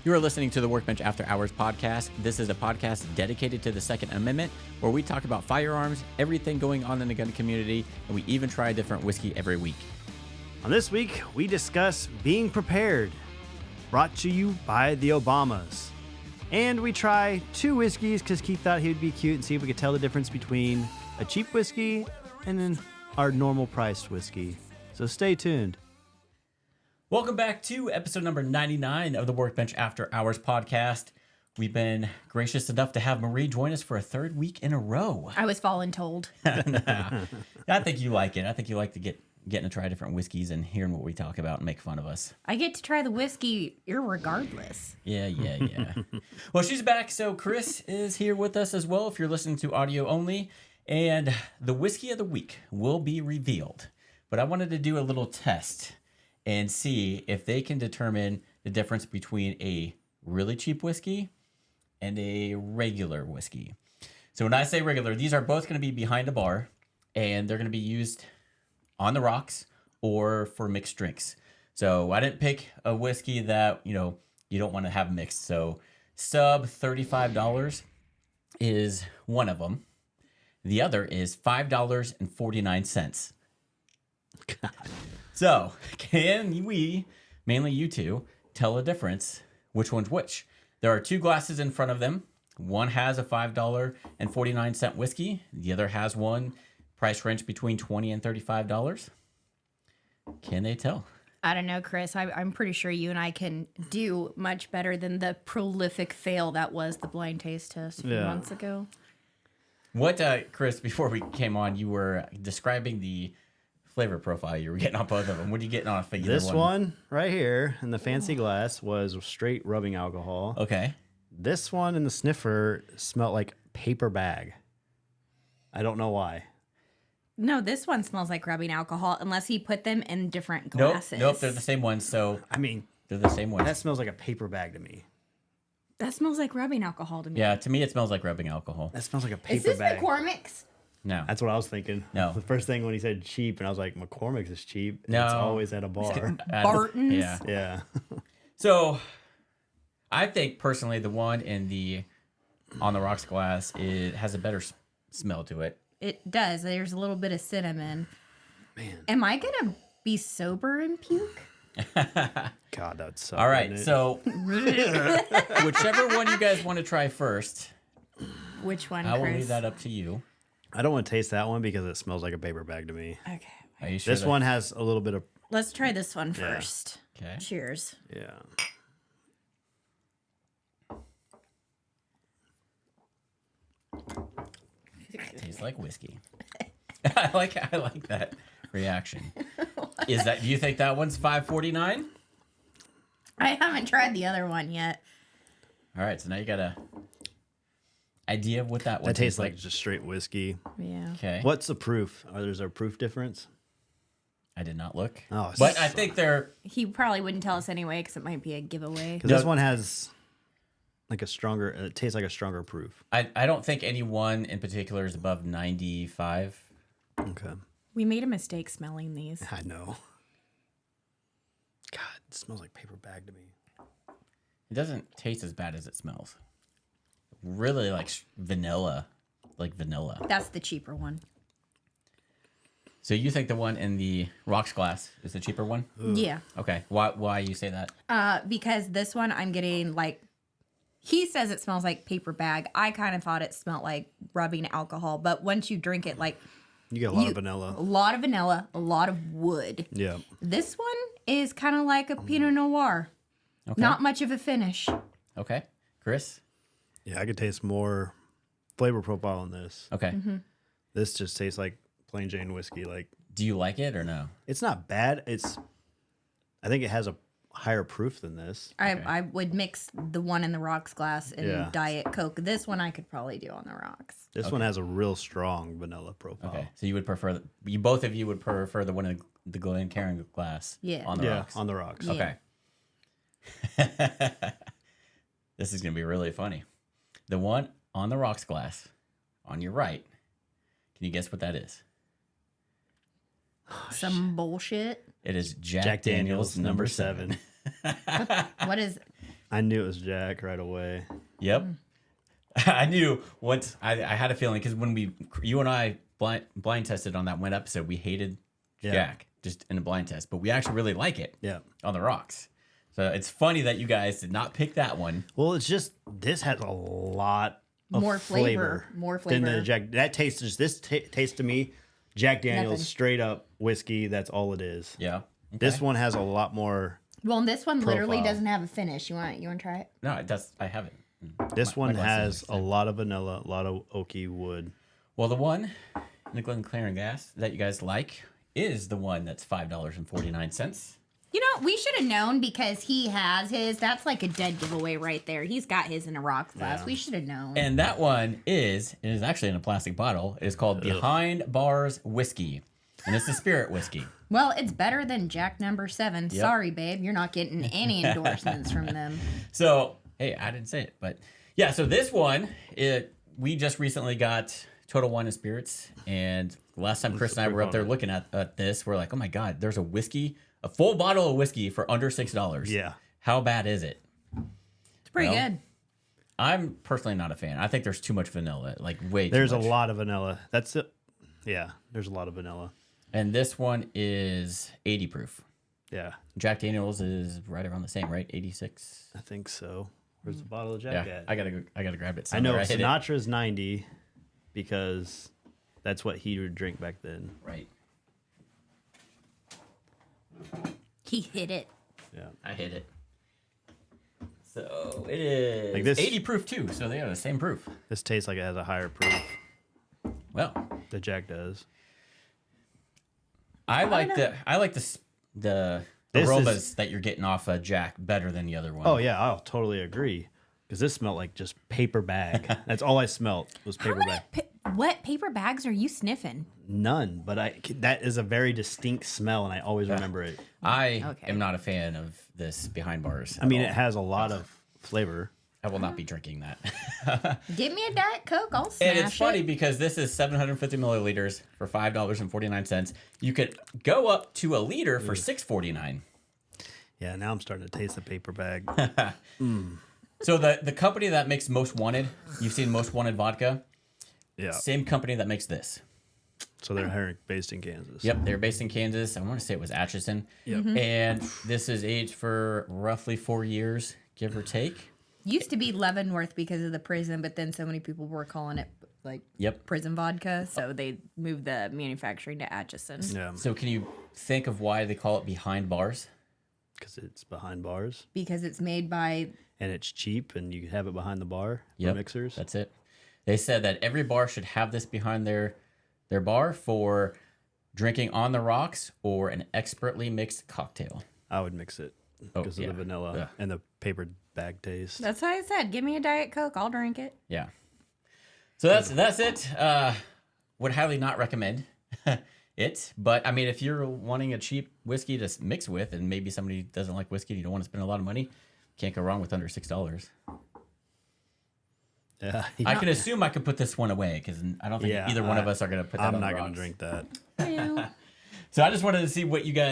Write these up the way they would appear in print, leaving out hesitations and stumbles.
You are listening to the Workbench After Hours podcast. This is a podcast dedicated to the Second Amendment, where we talk about firearms, everything going on in the gun community, and we even try a different whiskey every week. On this week, we discuss being prepared, brought to you by the Obamas. And we try two whiskeys because Keith thought he would be cute and see if we could tell the difference between a cheap whiskey and then our normal priced whiskey. So stay tuned. Welcome back to episode number 99 of the Workbench After Hours podcast. We've been gracious enough to have Marie join us for a third week in a row. I was voluntold. I think you like it. I think you like to getting to try different whiskeys and hearing what we talk about and make fun of us. I get to try the whiskey irregardless. Yeah. Well, she's back, so Chris is here with us as well if you're listening to audio only. And the whiskey of the week will be revealed. But I wanted to do a little test and see if they can determine the difference between a really cheap whiskey and a regular whiskey. So when I say regular, these are both going to be behind a bar, and they're going to be used on the rocks or for mixed drinks. So I didn't pick a whiskey that, you don't want to have mixed. So sub $35 is one of them. The other is $5.49. God. So, can we, mainly you two, tell the difference? Which one's which? There are two glasses in front of them. One has a $5.49 whiskey. The other has one price range between $20 and $35. Can they tell? I don't know, Chris. I'm pretty sure you and I can do much better than the prolific fail that was the blind taste test a few months ago. What, Chris, before we came on, you were describing the flavor profile you were getting on both of them. What are you getting on either This one right here in the fancy glass was straight rubbing alcohol. Okay. This one in the sniffer smelled like paper bag. I don't know why. No, this one smells like rubbing alcohol unless he put them in different glasses. Nope, they're the same ones. So I mean, they're the same ones. That smells like a paper bag to me. That smells like rubbing alcohol to me. Yeah, to me it smells like rubbing alcohol. That smells like a paper Is this bag. McCormick's? No. That's what I was thinking. No. The first thing when he said cheap, and I was like, McCormick's is cheap. No. It's always at a bar. Barton's? Yeah. Yeah. So, I think personally the one in the on the rocks glass, it has a better smell to it. It does. There's a little bit of cinnamon. Man. Am I going to be sober and puke? God, that's so. All right, so whichever one you guys want to try first, Which one, I will Chris? leave that up to you. I don't want to taste that one because it smells like a paper bag to me. Okay. Are you sure? This one has a little bit of. Let's try this one first. Okay. Cheers. Yeah. Tastes like whiskey. I like that reaction. Do you think that one's $5.49? I haven't tried the other one yet. All right, so now you got a idea of what that one That tastes like just straight whiskey. Yeah. Okay. What's the proof? Is there a proof difference? I did not look. Oh, but I think they're He probably wouldn't tell us anyway because it might be a giveaway. Because this one has like a stronger. It tastes like a stronger proof. I don't think any one in particular is above 95. Okay. We made a mistake smelling these. I know. God, it smells like paper bag to me. It doesn't taste as bad as it smells. Really like vanilla. That's the cheaper one. So you think the one in the rocks glass is the cheaper one? Ugh. Yeah. Okay. Why you say that? Because this one I'm getting like, he says it smells like paper bag. I kind of thought it smelled like rubbing alcohol, but once you drink it, like You get a lot of vanilla. A lot of vanilla, a lot of wood. Yeah. This one is kind of like a Pinot Noir. Okay. Not much of a finish. Okay. Chris? Yeah, I could taste more flavor profile in this. Okay. Mm-hmm. This just tastes like plain Jane whiskey. Like, Do you like it or no? it's not bad. I think it has a higher proof than this. I would mix the one in the rocks glass and Yeah. Diet Coke. This one I could probably do on the rocks. This one has a real strong vanilla profile. Okay. So you would prefer, both of you would prefer the one in the Glencairn glass Yeah. on the Yeah, rocks. on the rocks. Yeah. Okay. This is going to be really funny. The one on the rocks glass on your right, can you guess what that is? Some bullshit. It is Jack Jack Daniels Daniels, number 7. What is I knew it was Jack right away. Yep. I knew once. I had a feeling because when you and I blind tested on that one episode, we hated Jack just in a blind test, but we actually really like it. Yeah. On the rocks. So it's funny that you guys did not pick that one. Well, it's just this has a lot of More flavor. More than flavor. the Jack. That tastes just this tastes to me. Jack Daniel's Nothing. straight up whiskey. That's all it is. Yeah. Okay. This one has a lot more. Well, and this one literally Profile. doesn't have a finish. You want to try it? No, it does. I haven't. This one glass has is a lot of vanilla, a lot of oaky wood. Well, the one in the Glencairn gas that you guys like is the one that's $5.49. You know, we should have known because he has his. That's like a dead giveaway right there. He's got his in a rocks glass. Yeah. We should have known. And that one it is actually in a plastic bottle. It is called Behind Bars Whiskey. And it's a spirit whiskey. Well, it's better than Jack Number 7. Yep. Sorry, babe. You're not getting any endorsements from them. So, hey, I didn't say it, but yeah, so this one, we just recently got Total Wine and Spirits, and last time Chris and I were up there looking at this, we're like, oh my God, there's a full bottle of whiskey for under $6. Yeah. How bad is it? It's pretty Well, good. I'm personally not a fan. I think there's too much vanilla, like way There's too a much. lot of vanilla. That's it. Yeah, there's a lot of vanilla. And this one is 80 proof. Yeah, Jack Daniel's is right around the same, right? 86. I think so. Where's the bottle of Jack Yeah, at? I gotta grab it. I know somewhere. hit it. Sinatra's 90 because that's what he would drink back then. Right. He hit it. Yeah. I hit it. So it is Like this- 80 proof too. So they are the same proof. This tastes like it has a higher proof Well, than Jack does. I like the This aromas is- that you're getting off of Jack better than the other one. Oh yeah, I'll totally agree. Because this smelled like just paper bag. That's all I smelled was How paper many bag. wet paper bags are you sniffing? None, but that is a very distinct smell, and I always remember it. I Okay. am not a fan of this behind bars. I mean, at it all. has a lot of flavor. I will not be drinking that. Give me a Diet Coke. I'll smash And it's funny it. because this is 750 milliliters for $5.49. You could go up to a liter for $6.49. Yeah, now I'm starting to taste the paper bag. So the company that makes Most Wanted, you've seen Most Wanted vodka, Yeah. same company that makes this. So they're based in Kansas. Yep, they're based in Kansas. I want to say it was Atchison. Yep. And this is aged for roughly 4 years, give or take. Used to be Leavenworth because of the prison, but then so many people were calling it like Yep. prison vodka, so they moved the manufacturing to Atchison. Yeah. So can you think of why they call it behind bars? Because it's behind bars Because it's made by and it's cheap and you can have it behind the bar Yep, for mixers. That's it. They said that every bar should have this behind their bar for drinking on the rocks or an expertly mixed cocktail. I would mix it Oh, because yeah. of the vanilla Yeah. and the paper bag taste. That's why I said, give me a Diet Coke, I'll drink it. Yeah. So that's it. Would highly not recommend it. But I mean, if you're wanting a cheap whiskey to mix with, and maybe somebody doesn't like whiskey, and you don't want to spend a lot of money, can't go wrong with under $6. Yeah. I can assume I could put this one away because I don't think Yeah, either one of us are going to put that I'm on not the going rocks. to drink that. Ew. So I just wanted to see what your It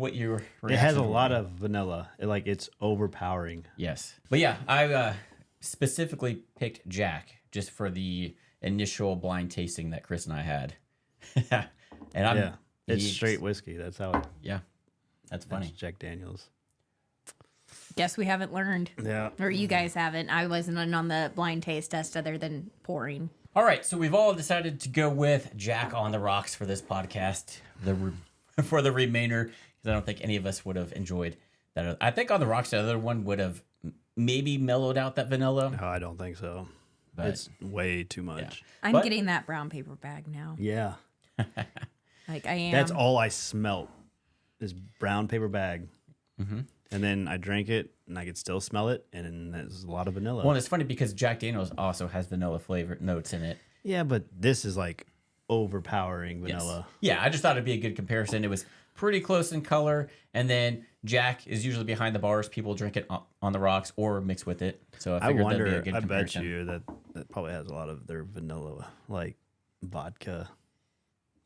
has a reactions lot were. of vanilla. It's overpowering. Yes. But yeah, I specifically picked Jack just for the initial blind tasting that Chris and I had. And I'm Yeah. It's he- straight whiskey. That's how it, Yeah. That's that's funny. Jack Daniels. Guess we haven't learned. Yeah. Or you guys haven't. I wasn't on the blind taste test other than pouring. All right, so we've all decided to go with Jack on the rocks for this podcast, for the remainder, because I don't think any of us would have enjoyed that. I think on the rocks, the other one would have maybe mellowed out that vanilla. No, I don't think so. But It's way too much. I'm But- getting that brown paper bag now. Yeah. Like I am. That's all I smelt is brown paper bag. Mm-hmm. And then I drank it and I could still smell it. And there's a lot of vanilla. well, it's funny because Jack Daniel's also has vanilla flavor notes in it. Yeah, but this is like overpowering Yes. vanilla. Yeah, I just thought it'd be a good comparison. It was pretty close in color, and then Jack is usually behind the bars. People drink it on the rocks or mix with it. So I I figured that'd be a wonder, good I bet comparison. you that probably has a lot of their vanilla, like vodka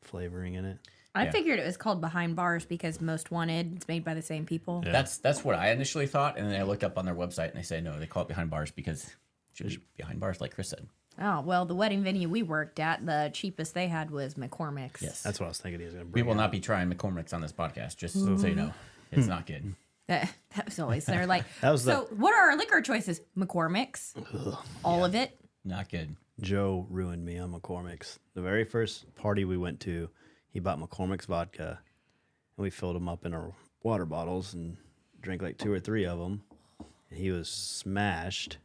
flavoring in it. I figured it was called Behind Bars because Most Wanted is made by the same people. Yeah. That's what I initially thought, and then I looked up on their website and they say no, they call it Behind Bars because it should be behind bars, like Chris said. Oh, well, the wedding venue we worked at, the cheapest they had was McCormick's. Yes, That's what I was thinking he was going to we bring will up. not be trying McCormick's on this podcast, just so you know, it's not good. That was always there. Like, That was so what are our liquor choices? McCormick's. All of it. Not good. Joe ruined me on McCormick's. The very first party we went to, he bought McCormick's vodka, and we filled them up in our water bottles and drank like 2 or 3 of them. And he was smashed,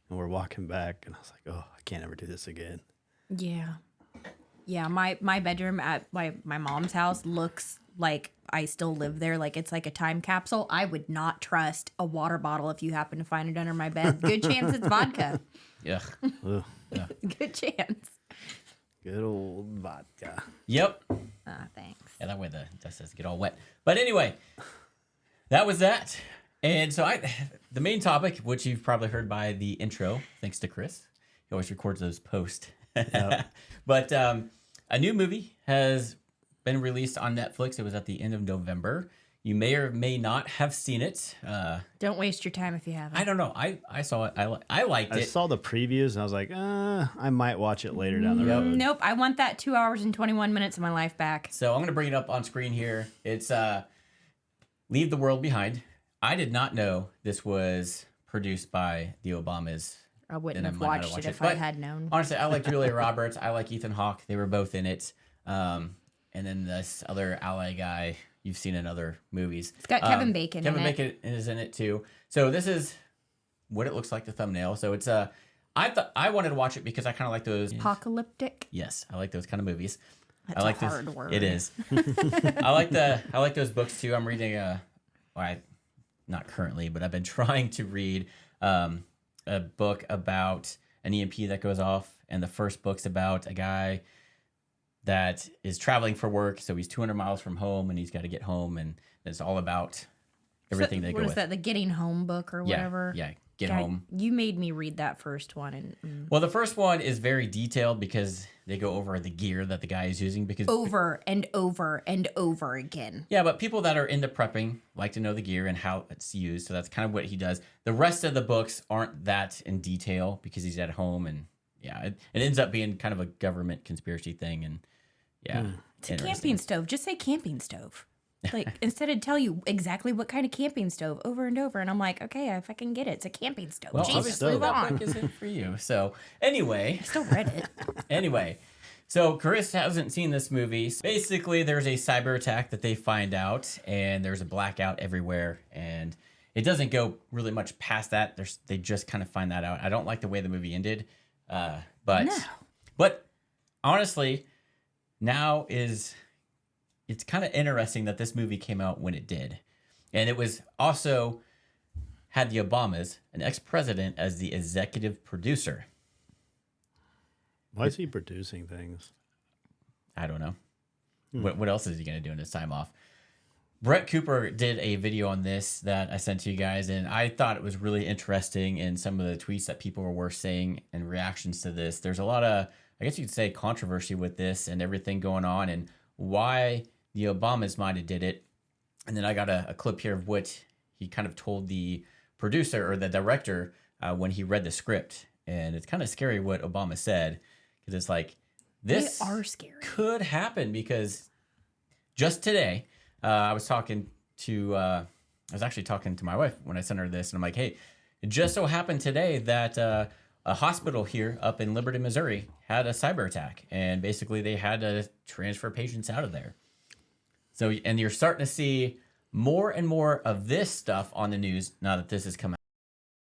and we're walking back, and I was like, oh, I can't ever do this again. Yeah. Yeah, my bedroom at my mom's house looks like I still live there. Like it's like a time capsule. I would not trust a water bottle if you happen to find it under my bed. Good chance it's vodka. Ugh. Ugh, Good chance. good old vodka. Yep. Thanks. Yeah, that way the dust doesn't get all wet. But anyway, that was that. And so the main topic, which you've probably heard by the intro, thanks to Chris. He always records those post. But a new movie has been released on Netflix. It was at the end of November. You may or may not have seen it. Don't waste your time if you haven't. I don't know. I saw it. I liked I it. saw the previews, and I was like, I might watch it later down the road. Nope. I want that 2 hours and 21 minutes of my life back. So I'm going to bring it up on screen here. It's Leave the World Behind. I did not know this was produced by the Obamas. I wouldn't And have I might not watched watch it if it, I but had known. Honestly, I like Julia Roberts. I like Ethan Hawke. They were both in it. And then this other ally guy you've seen in other movies. It's got Kevin Bacon Kevin in it. Bacon is in it too. So this is what it looks like, the thumbnail. So it's I wanted to watch it because I kind of like those. Apocalyptic. Yes, I like those kind of movies. That's I like a hard word. It is. I like those books too. I'm reading not currently, but I've been trying to read a book about an EMP that goes off, and the first book's about a guy that is traveling for work. So he's 200 miles from home, and he's got to get home, and it's all about everything they go What is with. that? The Getting Home book or whatever? Yeah, Get God, Home. You made me read that first one, and Well, the first one is very detailed because they go over the gear that the guy is using. Because over and over and over again. yeah, but people that are into prepping like to know the gear and how it's used. So that's kind of what he does. The rest of the books aren't that in detail because he's at home, and yeah, it ends up being kind of a government conspiracy thing. And yeah, It's a camping stove. Just say camping stove. Like instead of tell you exactly what kind of camping stove over and over, and I'm like, okay, if I can get it, it's a camping stove. Well, Jesus, obviously move that on. book isn't for you. So anyway, I still read it. Anyway, so Chris hasn't seen this movie. Basically, there's a cyber attack that they find out, and there's a blackout everywhere, and it doesn't go really much past that. They just kind of find that out. I don't like the way the movie ended, but honestly, now it's kind of interesting that this movie came out when it did, and it was also had the Obamas, an ex-president, as the executive producer. Why is he producing things? I don't know. What else is he going to do in his time off? Brett Cooper did a video on this that I sent to you guys, and I thought it was really interesting in some of the tweets that people were saying and reactions to this. There's a lot of, I guess you could say, controversy with this and everything going on and why the Obamas might have did it. And then I got a clip here of what he kind of told the producer or the director when he read the script. And it's kind of scary what Obama said, because it's like, this They are scary. could happen, because just today I was actually talking to my wife when I sent her this, and I'm like, hey, it just so happened today that a hospital here up in Liberty, Missouri had a cyber attack, and basically they had to transfer patients out of there. So, and you're starting to see more and more of this stuff on the news now that this has come out.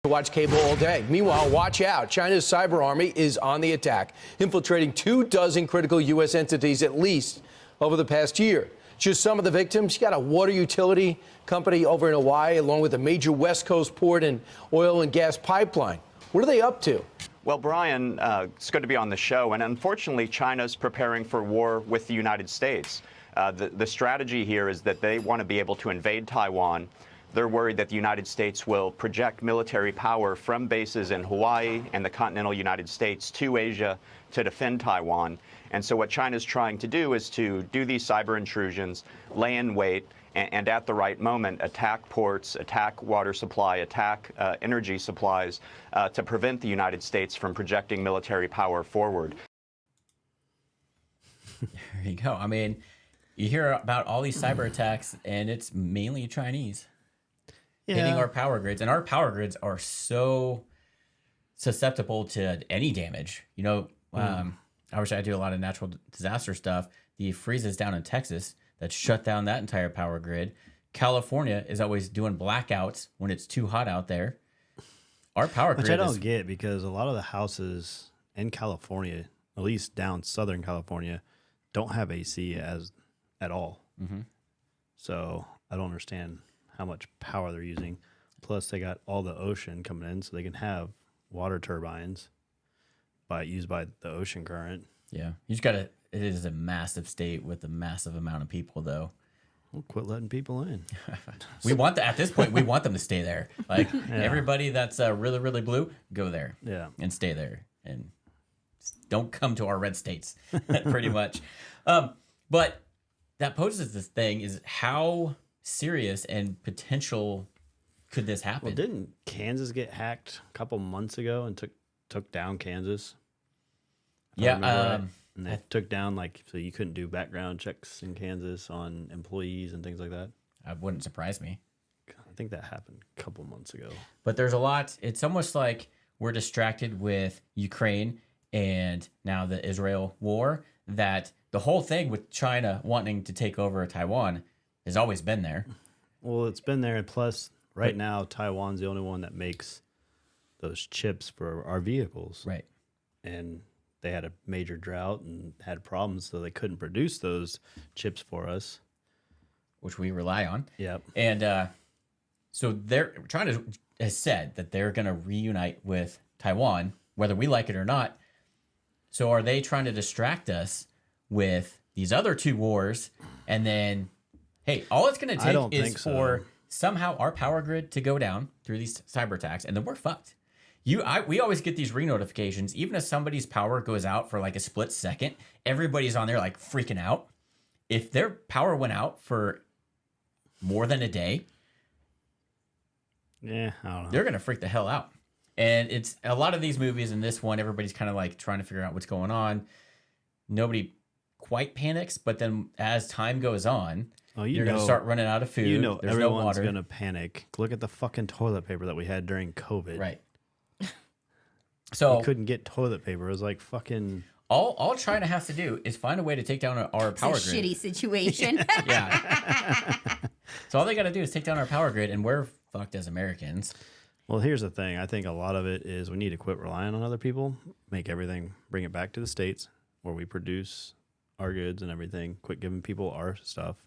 To watch cable all day. Meanwhile, watch out. China's cyber army is on the attack, infiltrating 24 critical U.S. entities at least over the past year. Just some of the victims. You got a water utility company over in Hawaii, along with a major West Coast port and oil and gas pipeline. What are they up to? Well, Brian, it's good to be on the show. And unfortunately, China's preparing for war with the United States. The strategy here is that they want to be able to invade Taiwan, they're worried that the United States will project military power from bases in Hawaii and the continental United States to Asia to defend Taiwan. And so what China's trying to do is to do these cyber intrusions, lay in wait, and at the right moment attack ports, attack water supply, attack energy supplies to prevent the United States from projecting military power forward. There you go. I mean, you hear about all these cyber attacks, and it's mainly Chinese hitting our power grids. And our power grids are so susceptible to any damage. You know, I wish I do a lot of natural disaster stuff. The freezes down in Texas that shut down that entire power grid. California is always doing blackouts when it's too hot out there. Our power grid, which I don't get, because a lot of the houses in California, at least down Southern California, don't have AC at all. Mm-hmm. So I don't understand how much power they're using. Plus, they got all the ocean coming in, so they can have water turbines used by the ocean current. Yeah, you just gotta. It is a massive state with a massive amount of people, though. We'll quit letting people in. We want at this point, we want them to stay there. Like everybody that's really, really blue, go there. Yeah, and stay there, and don't come to our red states. Pretty much. But that poses this thing: is how serious and potential could this happen? Well, didn't Kansas get hacked a couple months ago and took down Kansas? Yeah. And they took down, so you couldn't do background checks in Kansas on employees and things like that. That wouldn't surprise me. I think that happened a couple months ago. But there's a lot. It's almost like we're distracted with Ukraine and now the Israel war, that the whole thing with China wanting to take over Taiwan has always been there. Well, it's been there. And plus, now, Taiwan's the only one that makes those chips for our vehicles. Right. And they had a major drought and had problems, so they couldn't produce those chips for us, which we rely on. Yep. And so China has said that they're going to reunite with Taiwan, whether we like it or not. So are they trying to distract us with these other two wars? And then, hey, all it's going to take is for somehow our power grid to go down through these cyber attacks, and then we're fucked. We always get these re-notifications. Even if somebody's power goes out for like a split second, everybody's on there like freaking out. If their power went out for more than a day, I don't know. They're going to freak the hell out. And it's a lot of these movies, and this one, everybody's kind of like trying to figure out what's going on. Nobody quite panics, but then as time goes on, you're going to start running out of food. There's everyone's no going to panic. Look at the fucking toilet paper that we had during COVID. Right. So we couldn't get toilet paper. It was like fucking. All China has to do is find a way to take down our power grid. Shitty situation. Yeah. So all they got to do is take down our power grid, and we're fucked as Americans. Well, here's the thing. I think a lot of it is we need to quit relying on other people, bring it back to the States where we produce our goods and everything, quit giving people our stuff,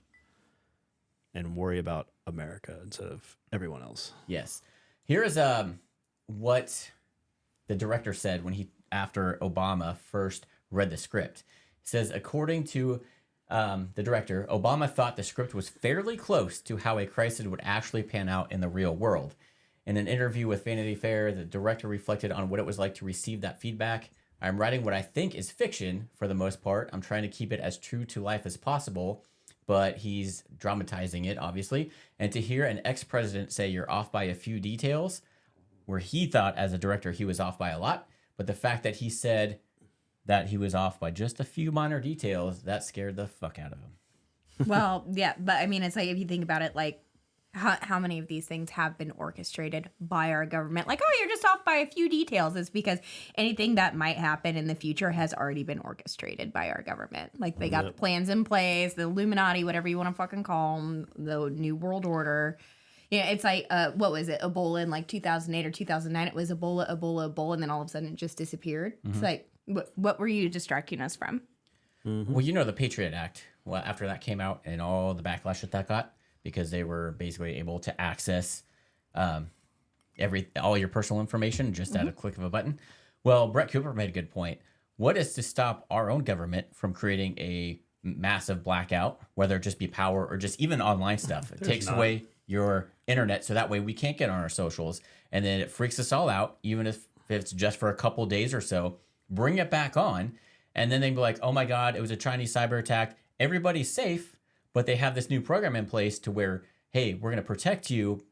and worry about America instead of everyone else. Yes. Here is what the director said after Obama first read the script. It says, according to the director, Obama thought the script was fairly close to how a crisis would actually pan out in the real world. In an interview with Vanity Fair, the director reflected on what it was like to receive that feedback. I'm writing what I think is fiction for the most part. I'm trying to keep it as true to life as possible, but he's dramatizing it, obviously. And to hear an ex-president say you're off by a few details, where he thought as a director he was off by a lot, but the fact that he said that he was off by just a few minor details, that scared the fuck out of him. Well, yeah, but I mean, it's like, if you think about it, like, how many of these things have been orchestrated by our government? Like, oh, you're just off by a few details. It's because anything that might happen in the future has already been orchestrated by our government. Like, they got the plans in place, the Illuminati, whatever you want to fucking call them, the New World Order. Yeah, it's like, what was it? Ebola in like 2008 or 2009. It was Ebola, and then all of a sudden it just disappeared. Mm-hmm. It's like, what were you distracting us from? Mm-hmm. Well, you know, the Patriot Act, after that came out and all the backlash that got, because they were basically able to access all your personal information just at a click of a button. Well, Brett Cooper made a good point. What is to stop our own government from creating a massive blackout, whether it just be power or just even online stuff? It takes away your internet so that way we can't get on our socials. And then it freaks us all out, even if it's just for a couple days or so. Bring it back on. And then they'd be like, oh my God, it was a Chinese cyber attack. Everybody's safe, but they have this new program in place to where, hey, we're going to protect you,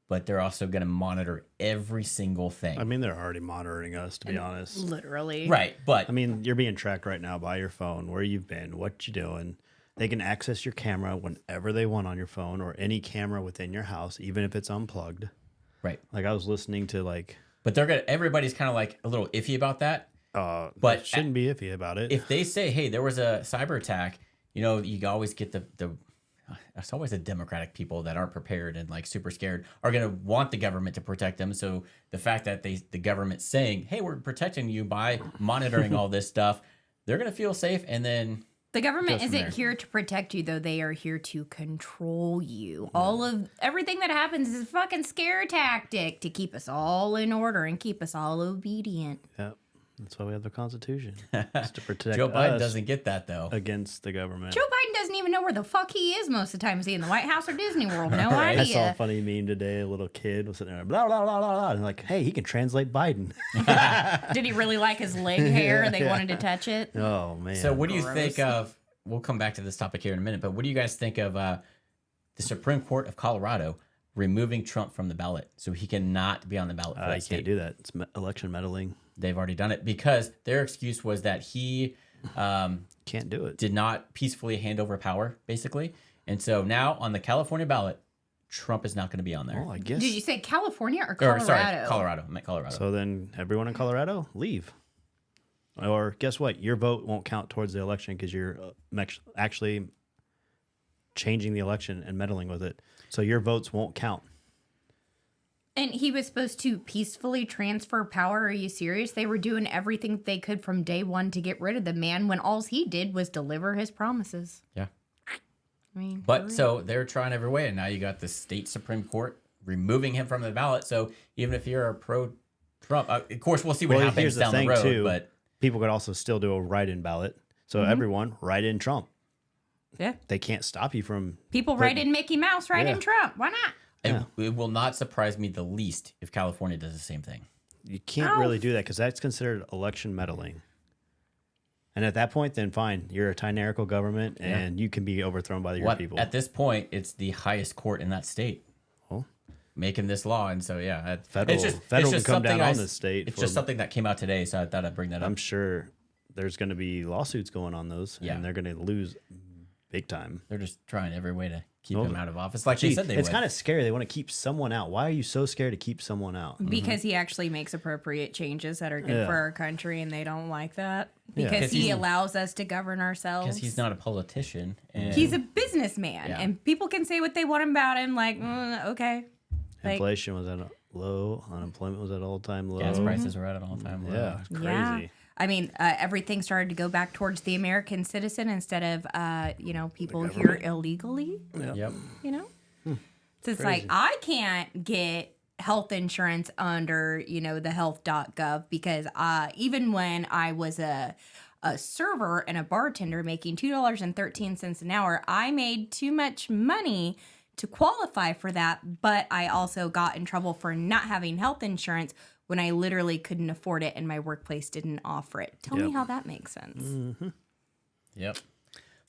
but they're also going to monitor every single thing. I mean, they're already monitoring us, to be honest. Literally. Right, but I mean, you're being tracked right now by your phone, where you've been, what you're doing. They can access your camera whenever they want on your phone or any camera within your house, even if it's unplugged. right. Like I was listening to like, But everybody's kind of like a little iffy about that. but shouldn't be iffy about it. If they say, hey, there was a cyber attack, you know, you always get the it's always the Democratic people that aren't prepared and like super scared are going to want the government to protect them. So the fact that the government's saying, hey, we're protecting you by monitoring all this stuff, they're going to feel safe. And then The government goes from isn't there. here to protect you, though. They are here to control you. All of everything that happens is a fucking scare tactic to keep us all in order and keep us all obedient. Yep. That's why we have the Constitution. It's to protect Joe Biden us doesn't get that though. against the government. Joe Biden doesn't even know where the fuck he is most of the time. Is he in the White House or Disney World? No Right. I saw a idea. funny meme today. A little kid was sitting there, blah, blah, blah, blah, blah. And like, hey, he can translate Biden. Did he really like his leg hair and they wanted to touch it? Oh, man. So what do you Gross. think of, we'll come back to this topic here in a minute, but what do you guys think of the Supreme Court of Colorado removing Trump from the ballot so he cannot be on the ballot for that you state? can't do that. It's election meddling. They've already done it because their excuse was that he Can't do it. did not peacefully hand over power, basically. And so now on the California ballot, Trump is not going to be on there. Well, I guess. Did you say California or Or, Colorado? sorry, Colorado. I meant Colorado. So then everyone in Colorado, leave. Or guess what? Your vote won't count towards the election because you're actually changing the election and meddling with it. So your votes won't count. And he was supposed to peacefully transfer power. Are you serious? They were doing everything they could from day one to get rid of the man when all he did was deliver his promises. Yeah. I mean, But so they're trying every way, and now you got the state Supreme Court removing him from the ballot. So even if you're a pro-Trump, of course, we'll see what happens here's the down the thing, road. too. But People could also still do a write-in ballot. So everyone write in Trump. yeah. They can't stop you from. People write in Mickey Mouse, write in Yeah. Trump. Why not? it will not surprise me the least if California does the same thing. You can't really do that because that's considered election meddling. And at that point, then fine, you're a tyrannical government and you can be overthrown by your people. At this point, it's the highest court in that state Well, making this law, and so yeah, Federal it's just can come something down on this state. It's just something that came out today, so I thought I'd bring that up. I'm sure there's going to be lawsuits going on those, Yeah. and they're going to lose big time. They're just trying every way to keep him out of office, like they said they it's would. kind of scary. They want to keep someone out. Why are you so scared to keep someone out? Because he actually makes appropriate changes that are good Yeah. for our country, and they don't like that. Yeah. Because 'Cause he he's- allows us to govern ourselves. because he's not a politician. And He's a businessman, Yeah. and people can say what they want about him. Like, okay, like, Inflation was at a low. Unemployment was at all-time low. gas prices are at an all-time low. Yeah, it's crazy. yeah. I mean, everything started to go back towards the American citizen instead of, people here illegally. Yep. You know, so it's like I can't get health insurance under the health.gov because even when I was a server and a bartender making $2.13 an hour, I made too much money to qualify for that, but I also got in trouble for not having health insurance when I literally couldn't afford it and my workplace didn't offer it. Tell me how that makes sense. Yep.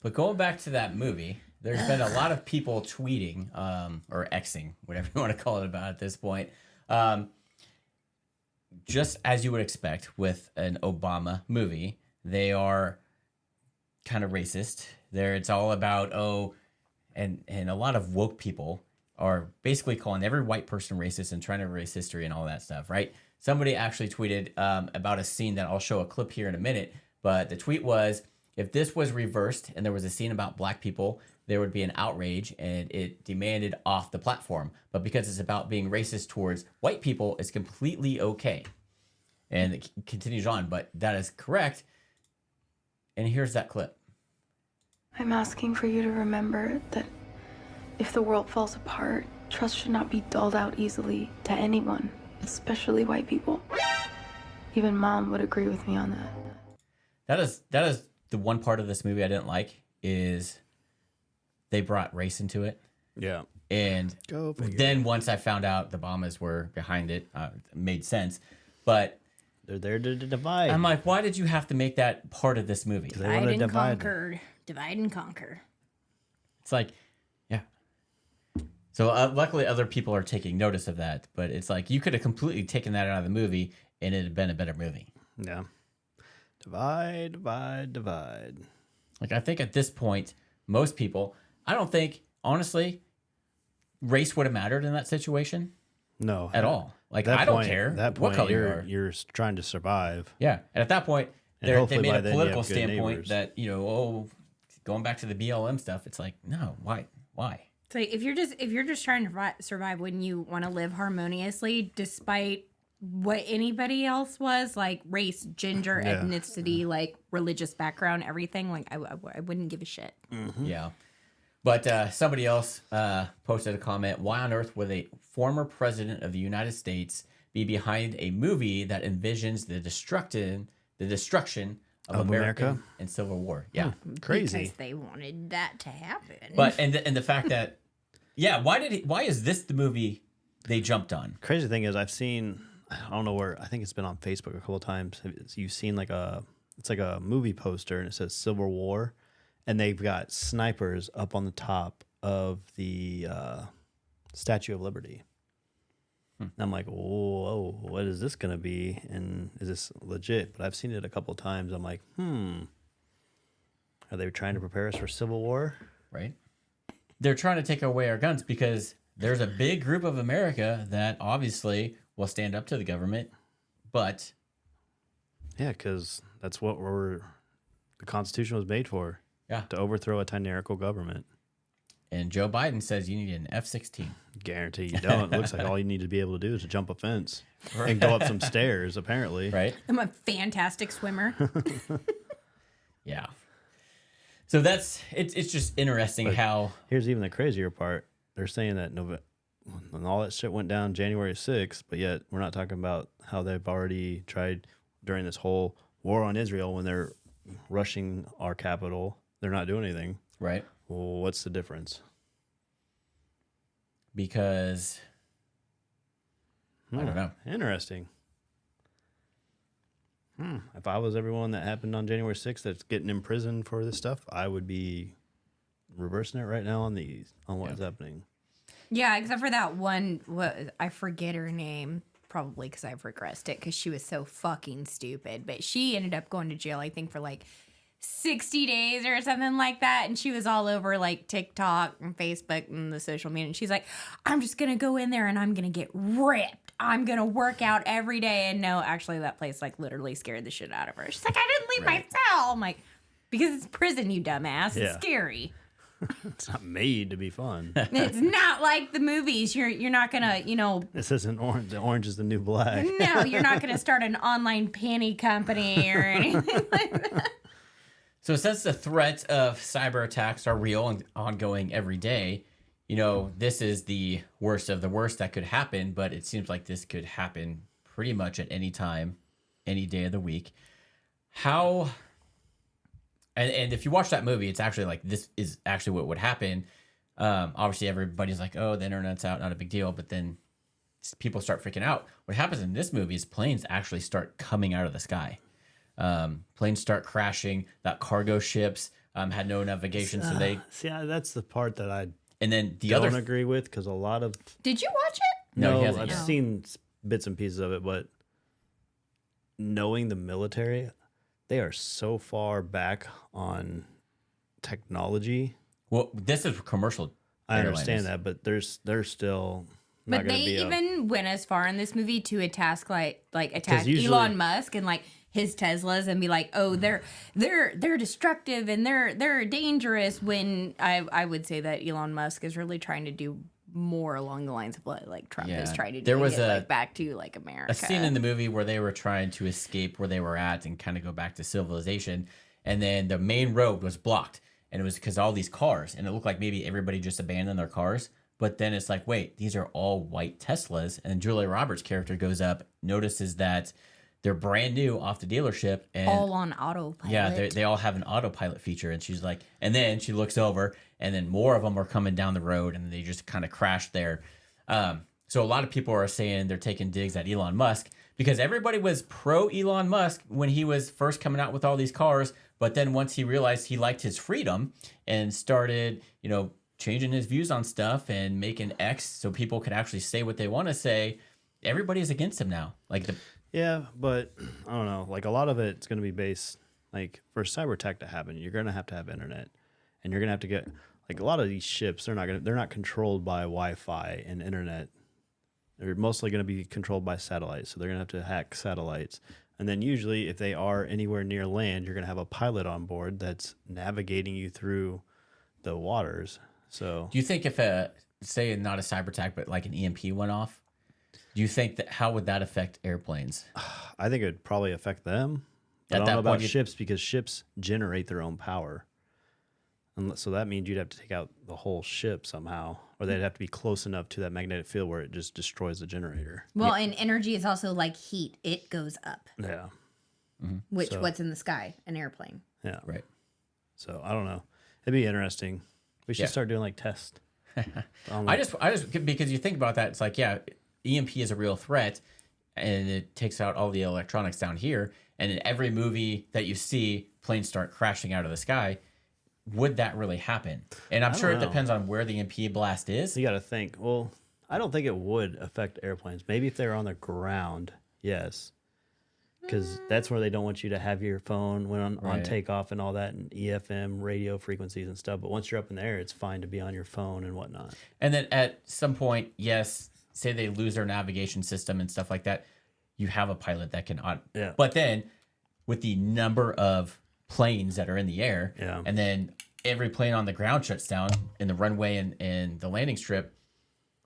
But going back to that movie, there's been a lot of people tweeting or Xing, whatever you want to call it about at this point. Just as you would expect with an Obama movie, they are kind of racist. It's all about, and a lot of woke people are basically calling every white person racist and trying to erase history and all that stuff, right? Somebody actually tweeted about a scene that I'll show a clip here in a minute, but the tweet was, if this was reversed and there was a scene about black people, there would be an outrage and it demanded off the platform. But because it's about being racist towards white people, it's completely okay. And it continues on, but that is correct. And here's that clip. I'm asking for you to remember that if the world falls apart, trust should not be doled out easily to anyone, especially white people. Even Mom would agree with me on that. That is the one part of this movie I didn't like is they brought race into it. Yeah. And Go figure. then once I found out the Obamas were behind it, it made sense. But They're there to divide. I'm like, why did you have to make that part of this movie? They want to divide. Divide and conquer. It's like, yeah. So luckily other people are taking notice of that. But it's like, you could have completely taken that out of the movie and it'd have been a better movie. Yeah. Divide, divide, divide. Like, I think at this point, most people, I don't think, honestly, race would have mattered in that situation No. at all. Like, That I don't point- care That what point, color you are. you're trying to survive. Yeah. And at that point, And they hopefully made by a then you political have good standpoint neighbors. that, going back to the BLM stuff, it's like, no, why? So if you're just trying to survive, wouldn't you want to live harmoniously despite what anybody else was, like race, gender, Yeah. ethnicity, like religious background, everything? Like I wouldn't give a shit. Yeah. But somebody else posted a comment, why on earth would a former president of the United States be behind a movie that envisions the destruction of America and Civil War? Yeah. Crazy. Because they wanted that to happen. But and the fact that why is this the movie they jumped on? Crazy thing is, I don't know where, I think it's been on Facebook a couple of times. You've seen it's like a movie poster and it says Civil War, and they've got snipers up on the top of the Statue of Liberty. And I'm like, whoa, what is this going to be? And is this legit? But I've seen it a couple of times. I'm like, are they trying to prepare us for Civil War? Right? They're trying to take away our guns because there's a big group of America that obviously will stand up to the government, but Yeah, because that's what the Constitution was made for. Yeah. To overthrow a tyrannical government. and Joe Biden says you need an F-16. Guarantee you don't. It looks like all you need to be able to do is to jump a fence and go up some stairs, apparently. Right? I'm a fantastic swimmer. Yeah. So it's just interesting how Here's even the crazier part. They're saying that when all that shit went down January 6th, but yet we're not talking about how they've already tried during this whole war on Israel when they're rushing our capital. They're not doing anything. right, Well, what's the difference? because I don't know. Interesting. If I was everyone that happened on January 6th that's getting imprisoned for this stuff, I would be reversing it right now on what's happening. Yeah, except for that one, I forget her name, probably because I've regressed it because she was so fucking stupid. But she ended up going to jail, I think, for like 60 days or something like that. And she was all over like TikTok and Facebook and the social media. And she's like, I'm just going to go in there and I'm going to get ripped. I'm going to work out every day. And no, actually, that place like literally scared the shit out of her. She's like, I didn't leave my cell. I'm like, because it's prison, you dumbass. Yeah. It's scary. It's not made to be fun. It's not like the movies. You're not gonna, This isn't orange. The orange is the new black. no, you're not gonna start an online panty company or anything like that. So since the threat of cyber attacks are real and ongoing every day, this is the worst of the worst that could happen, but it seems like this could happen pretty much at any time, any day of the week. How... And if you watch that movie, it's actually like this is actually what would happen. Obviously, everybody's like, "Oh, the internet's out, not a big deal." But then people start freaking out. What happens in this movie is planes actually start coming out of the sky. Planes start crashing. That cargo ships had no navigation, so they. See, that's the part that I And then the don't other. agree with because a lot of Did you watch it? No, he no, hasn't I've yet. seen bits and pieces of it, but knowing the military, they are so far back on technology. Well, this is commercial. I airliners. understand that, but they're still not But going they to be even went as far in this movie to attack attack usually- Elon Musk and like his Teslas and be like, oh, they're destructive and they're dangerous. When I would say that Elon Musk is really trying to do more along the lines of what like Trump Yeah. is trying to do. There to was get, back to like America. A scene in the movie where they were trying to escape where they were at and kind of go back to civilization, and then the main road was blocked, and it was because all these cars, and it looked like maybe everybody just abandoned their cars. But then it's like, wait, these are all white Teslas, and Julia Roberts' character goes up, notices that they're brand new off the dealership, and All on autopilot. yeah, they all have an autopilot feature. And she's like, and then she looks over, and then more of them are coming down the road, and they just kind of crashed there. So a lot of people are saying they're taking digs at Elon Musk because everybody was pro Elon Musk when he was first coming out with all these cars. But then once he realized he liked his freedom and started, changing his views on stuff and making X so people could actually say what they want to say, everybody's against him now. Yeah, but I don't know. Like a lot of it's going to be based, like for cyber tech to happen, you're going to have internet, and you're going to have to get like a lot of these ships. They're not controlled by Wi-Fi and internet. They're mostly going to be controlled by satellites. So they're going to have to hack satellites, and then usually if they are anywhere near land, you're going to have a pilot on board that's navigating you through the waters. So do you think if say not a cyber attack but like an EMP went off? Do you think how would that affect airplanes? I think it would probably affect them. I don't know about ships because ships generate their own power. And so that means you'd have to take out the whole ship somehow, or they'd have to be close enough to that magnetic field where it just destroys the generator. Well, and energy is also like heat. It goes up. Yeah. What's in the sky? An airplane. Yeah. Right. So I don't know. It'd be interesting. We should start doing like tests. I just because you think about that, it's like, yeah, EMP is a real threat, and it takes out all the electronics down here. And in every movie that you see, planes start crashing out of the sky. Would that really happen? And I'm sure it depends on where the EMP blast is. You got to think. Well, I don't think it would affect airplanes. Maybe if they're on the ground, yes. Because that's where they don't want you to have your phone on takeoff and all that, and EFM radio frequencies and stuff. But once you're up in the air, it's fine to be on your phone and whatnot. And then at some point, yes, say they lose their navigation system and stuff like that, you have a pilot that can Yeah. But then with the number of planes that are in the air, and then every plane on the ground shuts down in the runway and the landing strip,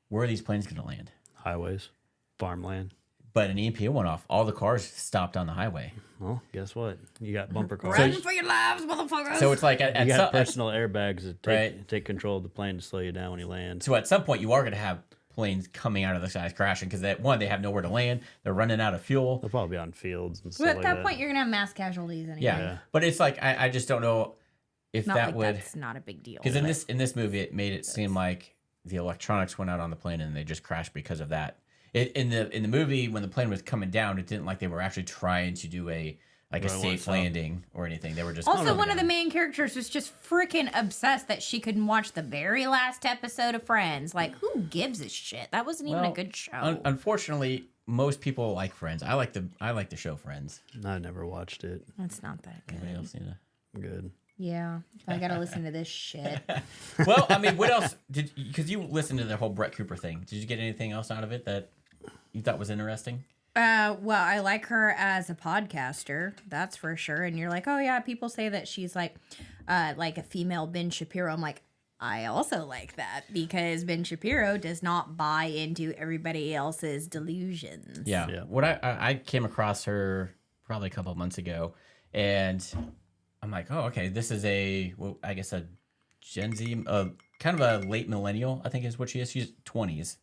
where are these planes going to land? Highways, farmland. But an EMP went off. All the cars stopped on the highway. Well, guess what? You got bumper cars. Run for your lives, motherfuckers! So it's like you got personal airbags that take control of the plane to slow you down when you land. So at some point, you are going to have planes coming out of the skies crashing because they have nowhere to land. They're running out of fuel. They'll probably be on fields and stuff But at like that that. point, you're gonna have mass casualties anyway. Yeah. But it's like I just don't know if Not that like would. that's not a big deal. Because in this movie, it made it seem like the electronics went out on the plane and they just crashed because of that. In the movie, when the plane was coming down, it didn't like they were actually trying to do a safe landing or anything. They were just Also, one of the main characters was just freaking obsessed that she couldn't watch the very last episode of Friends. Like, who gives a shit? That wasn't even a good show. Unfortunately, most people like Friends. I like the show Friends. I never watched it. It's not that good. Anybody else need to? Good. Yeah, I gotta listen to this shit. Well, I mean, what else because you listened to the whole Brett Cooper thing. Did you get anything else out of it that you thought was interesting? Well, I like her as a podcaster, that's for sure. And you're like, oh yeah, people say that she's like a female Ben Shapiro. I'm like, I also like that because Ben Shapiro does not buy into everybody else's delusions. Yeah. What I came across her probably a couple of months ago, and I'm like, oh, okay, this is I guess a Gen Z, kind of a late millennial, I think is what she is. She's 20s,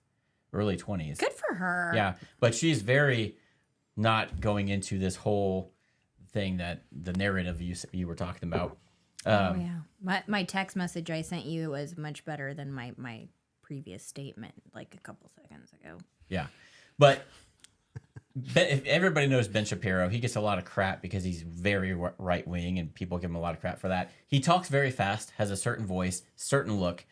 early 20s. Good for her. Yeah, but she's very not going into this whole thing that the narrative you were talking about. Oh yeah, my text message I sent you was much better than my previous statement like a couple seconds ago. Yeah, but if everybody knows Ben Shapiro, he gets a lot of crap because he's very right wing, and people give him a lot of crap for that. He talks very fast, has a certain voice, certain look.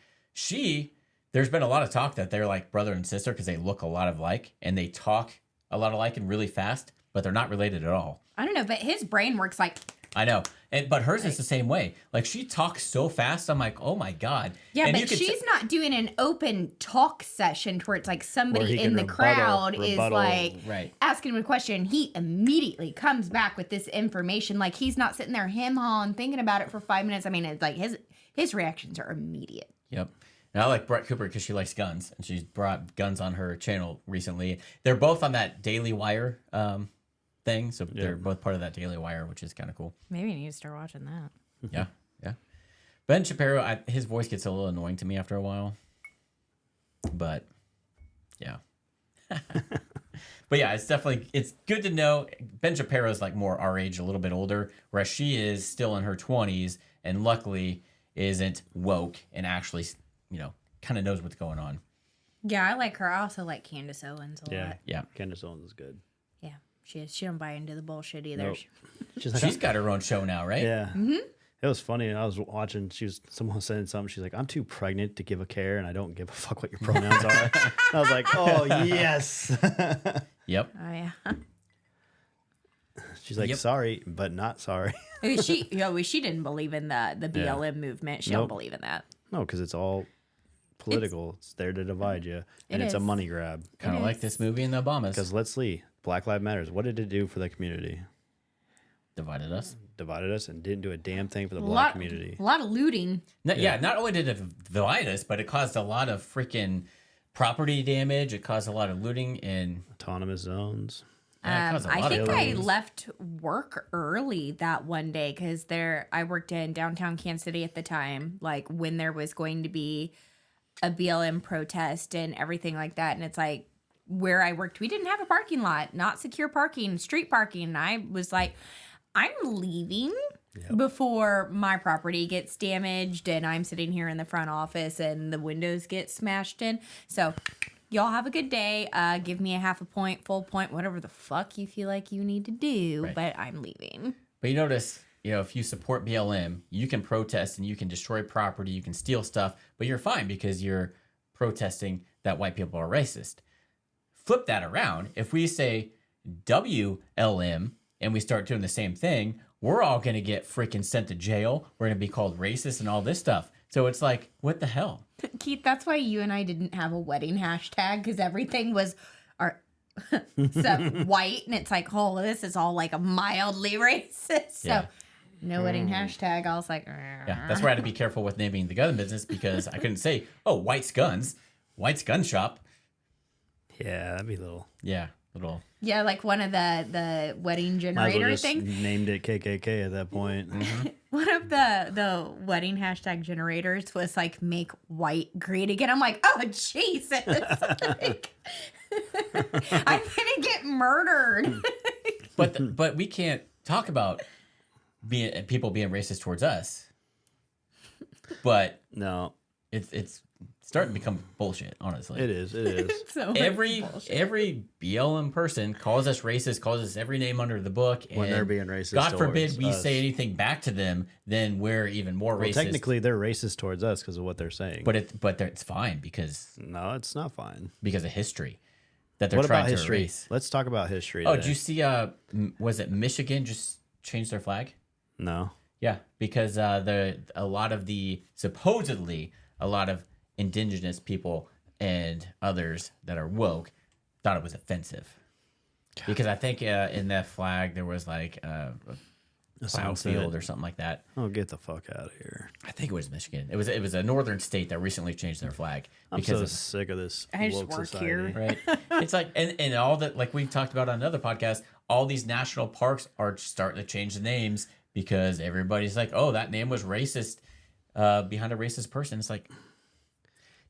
There's been a lot of talk that they're like brother and sister because they look a lot alike and they talk a lot alike and really fast, but they're not related at all. I don't know, but his brain works like. I know, but hers is the same way. Like she talks so fast, I'm like, oh my god. Yeah, and but she's not doing an open talk session where it's like somebody in the crowd is like asking him a question. He immediately comes back with this information. Like he's not sitting there hem-hawing thinking about it for 5 minutes. I mean, it's like his reactions are immediate. Yep. And I like Brett Cooper because she likes guns, and she's brought guns on her channel recently. They're both on that Daily Wire thing, so they're both part of that Daily Wire, which is kind of cool. Maybe you need to start watching that. Yeah. Ben Shapiro, his voice gets a little annoying to me after a while, but yeah. But yeah, it's good to know. Ben Shapiro is like more our age, a little bit older, whereas she is still in her 20s and luckily isn't woke and actually, kind of knows what's going on. Yeah, I like her. I also like Candace Owens a lot. Yeah. Candace Owens is good. Yeah, she don't buy into the bullshit either. Nope. She's got her own show now, right? Yeah. Mm-hmm. It was funny. I was watching. Someone was saying something. She's like, "I'm too pregnant to give a care, and I don't give a fuck what your pronouns are." I was like, "Oh yes." Yep. Oh yeah. She's like, Yep. "Sorry, but not sorry." She didn't believe in the BLM movement. She Nope. don't believe in that. No, because it's all political. It's there to divide you, and it's a is. money grab. Kind of like this movie and the Obamas. Because let's see, Black Lives Matters. What did it do for the community? Divided us. Divided us and didn't do a damn thing for the black community. A lot of looting. Not only did it divide us, but it caused a lot of freaking property damage. It caused a lot of looting and Autonomous zones. it caused a I lot think of I problems. left work early that one day because I worked in downtown Kansas City at the time, like when there was going to be a BLM protest and everything like that. And it's like where I worked, we didn't have a parking lot, not secure parking, street parking. And I was like, I'm leaving before my property gets damaged and I'm sitting here in the front office and the windows get smashed in. So y'all have a good day. Give me a half a point, full point, whatever the fuck you feel like you need to do. Right. But I'm leaving. But you notice, if you support BLM, you can protest and you can destroy property, you can steal stuff, but you're fine because you're protesting that white people are racist. Flip that around. If we say WLM and we start doing the same thing, we're all going to get freaking sent to jail. We're going to be called racist and all this stuff. So it's like, what the hell? Keith, that's why you and I didn't have a wedding hashtag because everything was so white. And it's like, oh, this is all like a mildly racist. So Yeah. no wedding hashtag. I was like, Yeah, that's where I had to be careful with naming the gun business because I couldn't say, oh, White's Guns, White's Gun Shop. Yeah, that'd be a little. Yeah, little. yeah, like one of the wedding Might as well generator just things. named it KKK at that point. One of the wedding hashtag generators was like make white great again. I'm like, oh Jesus. Like, I'm gonna get murdered. But we can't talk about people being racist towards us. But No, it's starting to become bullshit, honestly. it is. It is. So Every it's bullshit. every BLM person calls us racist, calls us every name under the book. When and they're being racist God forbid towards we us. say anything back to them, then we're even more Well, racist. technically, they're racist towards us because of what they're saying. but it's fine because no, it's not fine. of history that they're What trying about to history? erase. Let's talk about history. Oh, today. did you see? Was it Michigan just changed their flag? No. Yeah, because supposedly a lot of indigenous people and others that are woke thought it was offensive. Because I think in that flag there was like a plow sunset. field or something like that. Oh, get the fuck out of here! I think it was Michigan. It was a northern state that recently changed their flag I'm because so of sick of this I just woke work society. here. right. It's like and all that, like we've talked about on another podcast, all these national parks are starting to change the names because everybody's like, oh, that name was racist behind a racist person. It's like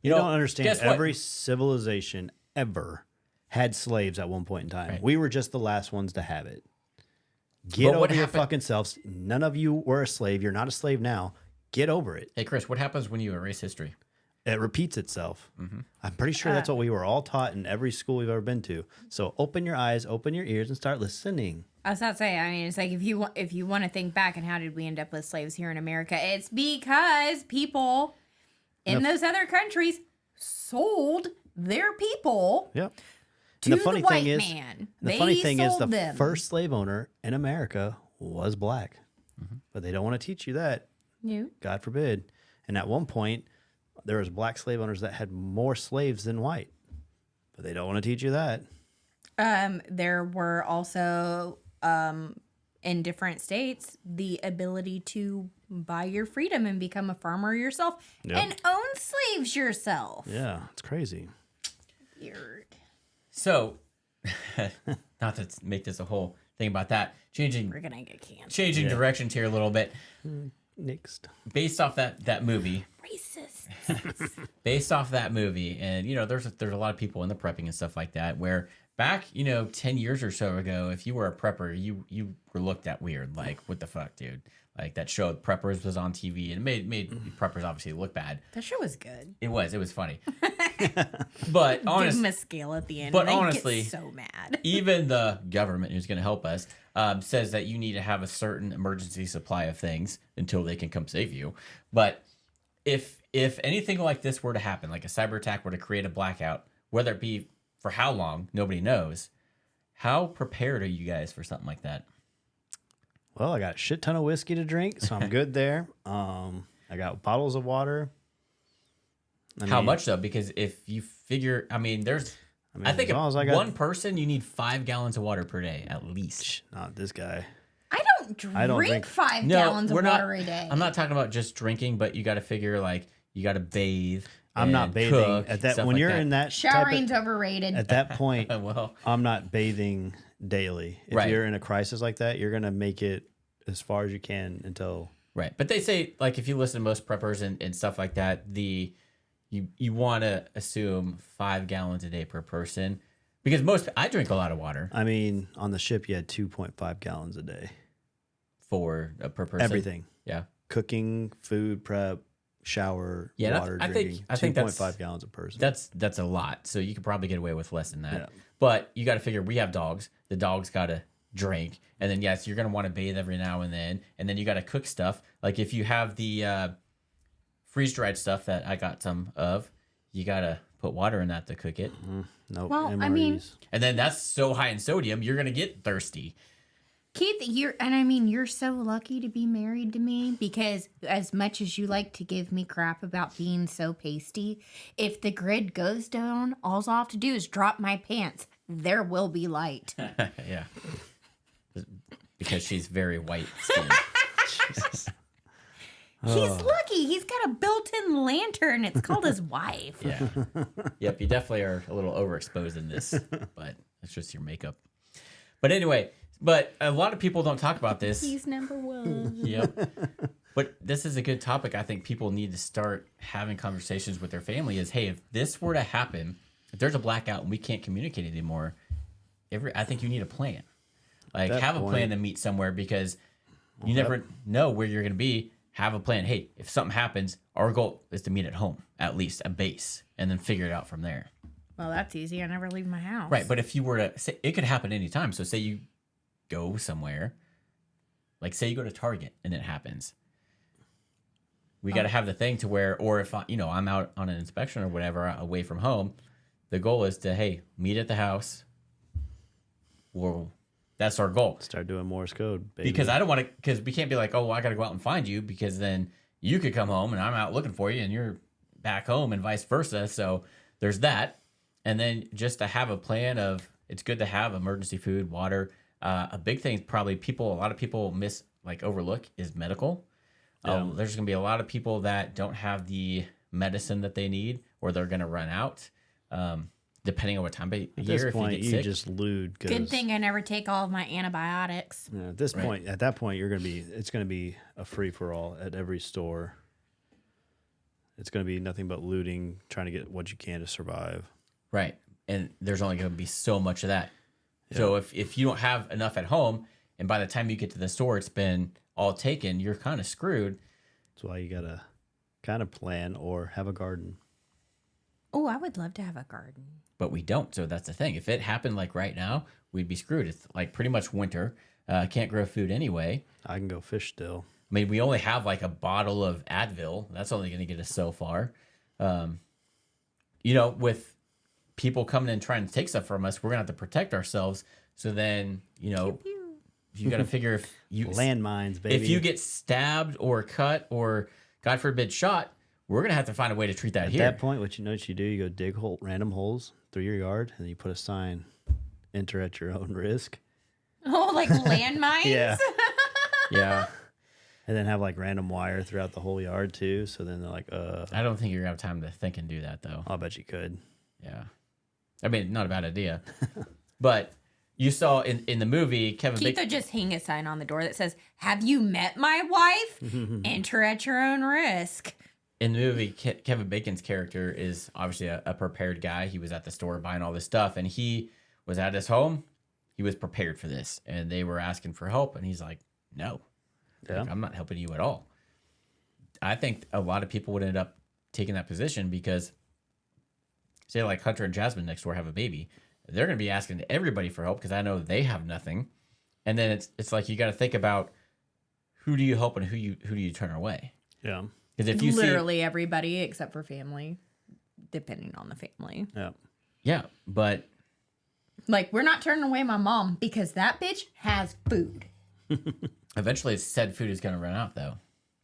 You don't understand. guess what? Every civilization ever had slaves at one point in time. Right. We were just the last ones to have it. Get But what over your happened- fucking selves. None of you were a slave. You're not a slave now. Get over it. Hey Chris, what happens when you erase history? It repeats itself. Mm-hmm. I'm pretty sure that's what we were all taught in every school we've ever been to. So open your eyes, open your ears, and start listening. I was not saying. I mean, it's like if you want to think back and how did we end up with slaves here in America? It's because people in those other countries sold their people Yep. to And the funny the white thing is, man. the They funny thing is, the sold them. first slave owner in America was black, but they don't want to teach you that. No. God forbid. And at one point, there was black slave owners that had more slaves than white, but they don't want to teach you that. There were also in different states the ability to buy your freedom and become a farmer yourself Yep. and own slaves yourself. Yeah, it's crazy. Weird. So, not to make this a whole thing about that, changing We're gonna get canceled. directions here a little bit, Next. based off that movie. Racist. Based off that movie, and there's a lot of people in the prepping and stuff like that where back, 10 years or so ago, if you were a prepper, you were looked at weird. Like, what the fuck, dude? Like, that show Preppers was on TV, and it made preppers obviously look bad. That show was good. It was funny. But honestly, give him a scale at the end. But and honestly, get so mad. Even the government, who's going to help us, says that you need to have a certain emergency supply of things until they can come save you. But if anything like this were to happen, like a cyber attack were to create a blackout, whether it be for how long, nobody knows. How prepared are you guys for something like that? Well, I got a shit ton of whiskey to drink, so I'm good there. I got bottles of water. How much though? Because if you figure, I think one person, you need 5 gallons of water per day at least. Not this guy. I don't drink 5 gallons of water a day. I'm not talking about just drinking, but you got to figure like you got to bathe. I'm not bathing at that when you're in that. Showering's overrated. At that point, well, I'm not bathing daily. If you're in a crisis like that, you're gonna make it as far as you can until. Right, but they say like if you listen to most preppers and stuff like that, you want to assume 5 gallons a day per person because I drink a lot of water. I mean, on the ship you had 2.5 gallons a day per person. Everything. Yeah, cooking, food prep. Shower, water, drinking. I think 2.5 gallons a person. That's a lot. So you could probably get away with less than that. Yeah. But you got to figure we have dogs. The dogs got to drink, and then yes, you're gonna want to bathe every now and then you got to cook stuff. Like if you have the freeze dried stuff that I got some of, you got to put water in that to cook it. Nope. Well, MREs. And then that's so high in sodium, you're gonna get thirsty. Keith, you're so lucky to be married to me because as much as you like to give me crap about being so pasty, if the grid goes down, all I'll have to do is drop my pants. There will be light. Yeah. Because she's very white skinned. Jesus. He's lucky. He's got a built-in lantern. It's called his wife. Yeah. Yep, you definitely are a little overexposed in this, but it's just your makeup. But anyway, but a lot of people don't talk about this. He's number 1. Yep. But this is a good topic. I think people need to start having conversations with their family is, hey, if this were to happen, if there's a blackout and we can't communicate anymore, I think you need a plan. Like have a plan to meet somewhere because you never know where you're going to be. Have a plan. Hey, if something happens, our goal is to meet at home, at least a base, and then figure it out from there. Well, that's easy. I never leave my house. Right. But if you were to say, it could happen anytime. So say you go somewhere, like say you go to Target and it happens. We got to have the thing to where, or if I'm out on an inspection or whatever away from home, the goal is to, hey, meet at the house. Well, that's our goal. Start doing Morse code, baby. Because I don't want to, because we can't be like, oh, well, I got to go out and find you because then you could come home and I'm out looking for you and you're back home and vice versa. So there's that. And then just to have a plan of, it's good to have emergency food, water. A big thing probably a lot of people overlook is medical. Yeah. There's going to be a lot of people that don't have the medicine that they need or they're going to run out. Depending on what time of year, at this point, if you get you sick. just lewd. Good thing I never take all of my antibiotics. Yeah, at that point, it's going to be a free for all at every store. It's going to be nothing but looting, trying to get what you can to survive. Right, and there's only going to be so much of that. Yeah. So if you don't have enough at home, and by the time you get to the store, it's been all taken, you're kind of screwed. That's why you got to kind of plan or have a garden. Oh, I would love to have a garden. But we don't, so that's the thing. If it happened like right now, we'd be screwed. It's like pretty much winter. Can't grow food anyway. I can go fish still. I mean, we only have like a bottle of Advil. That's only going to get us so far. With people coming in trying to take stuff from us, we're going to have to protect ourselves. So then, you got to figure if you... Landmines, baby. If you get stabbed or cut or, God forbid, shot, we're going to have to find a way to treat that here. At that point, what you do, you go dig random holes through your yard, and you put a sign, enter at your own risk. Oh, like landmines? Yeah. Yeah. And then have like random wire throughout the whole yard too. So then they're like, I don't think you're going to have time to think and do that, though. I'll bet you could. Yeah. I mean, not a bad idea. But you saw in the movie, Keith would just hang a sign on the door that says, "Have you met my wife? Enter at your own risk." In the movie, Kevin Bacon's character is obviously a prepared guy. He was at the store buying all this stuff, and he was at his home, he was prepared for this, and they were asking for help, and he's like, no, like, I'm not helping you at all. I think a lot of people would end up taking that position because, say, like Hunter and Jasmine next door have a baby. They're going to be asking everybody for help because I know they have nothing. And then it's like you got to think about who do you help and who do you turn away. Yeah. Because if you literally everybody except for family, depending on the family. Yeah, but like we're not turning away my mom because that bitch has food. eventually said food is going to run out though.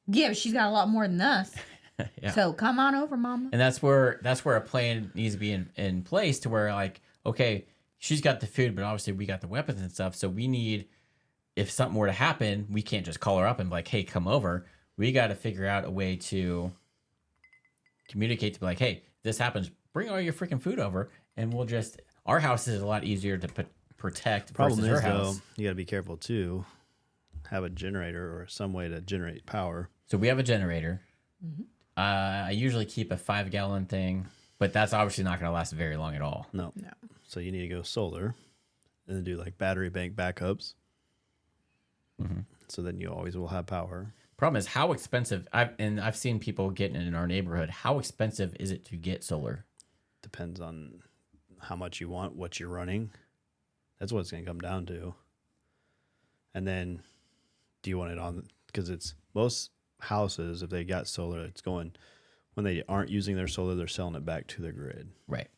Yeah, but she's got a lot more than us. Yeah. So come on over, mama. And that's where a plan needs to be in place to where like, okay, she's got the food, but obviously we got the weapons and stuff. So we need, if something were to happen, we can't just call her up and be like, hey, come over. We got to figure out a way to communicate to be like, hey, this happens, bring all your freaking food over, and we'll just, our house is a lot easier to protect Problem versus is, her house. though, you got to be careful too. Have a generator or some way to generate power. So we have a generator. Mm-hmm. I usually keep a 5-gallon thing, but that's obviously not going to last very long at all. No. So you need to go solar and then do like battery bank backups. Mm-hmm. So then you always will have power. Problem is how expensive. I've seen people getting it in our neighborhood. How expensive is it to get solar? Depends on how much you want, what you're running. That's what it's going to come down to. And then do you want it on? Because it's most houses, if they got solar, it's going, when they aren't using their solar, they're selling it back to the grid. Right.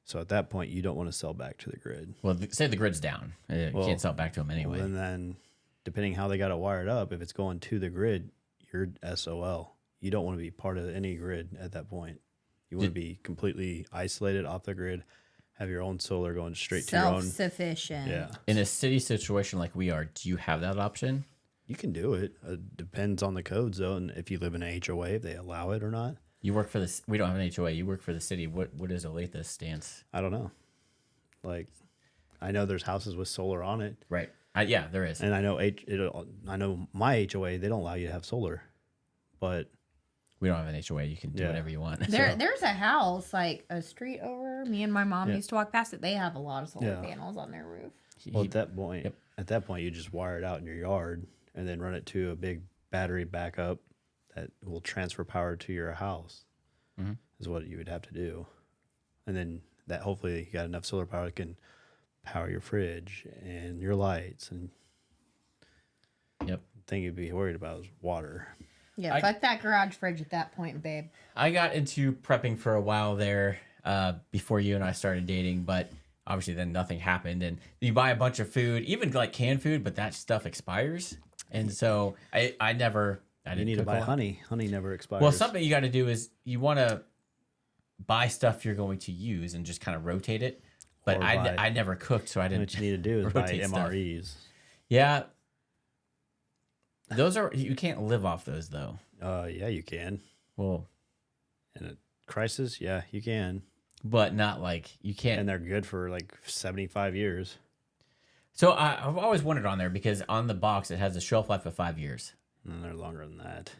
So at that point, you don't want to sell back to the grid. Well, say the grid's down. You can't sell it back to them anyway. Well, and then depending how they got it wired up, if it's going to the grid, you're SOL. You don't want to be part of any grid at that point. You want to be completely isolated off the grid, have your own solar going straight to your own. Self-sufficient. Yeah. In a city situation like we are, do you have that option? You can do it. It depends on the codes, though, and if you live in an HOA, if they allow it or not. You work for this. We don't have an HOA. You work for the city. What is Olathe's stance? I don't know. Like, I know there's houses with solar on it. Right. Yeah, there is. And I know my HOA, they don't allow you to have solar, but We don't have an HOA. You can do whatever you want. There's a house like a street over. Me and my mom used to walk past it. They have a lot of solar panels on their roof. Well, at that point, you just wire it out in your yard and then run it to a big battery backup that will transfer power to your house. Mm-hmm. Is what you would have to do, and then that hopefully you got enough solar power that can power your fridge and your lights. And Yep. the thing you'd be worried about is water. Yeah, fuck that garage fridge at that point, babe. I got into prepping for a while there before you and I started dating, but obviously then nothing happened. And you buy a bunch of food, even like canned food, but that stuff expires. And so I didn't You need to cook buy a lot. honey. Honey never expires. Well, something you got to do is you want to buy stuff you're going to use and just kind of rotate it. But Or I never cooked, so I didn't. what you need to do is buy rotate stuff. MREs. Yeah. Those are, you can't live off those though. Yeah, you can. Well, In a crisis, yeah, you can. but not like you can't. And they're good for like 75 years. So I've always wondered on there because on the box it has a shelf life of 5 years. And they're longer than that.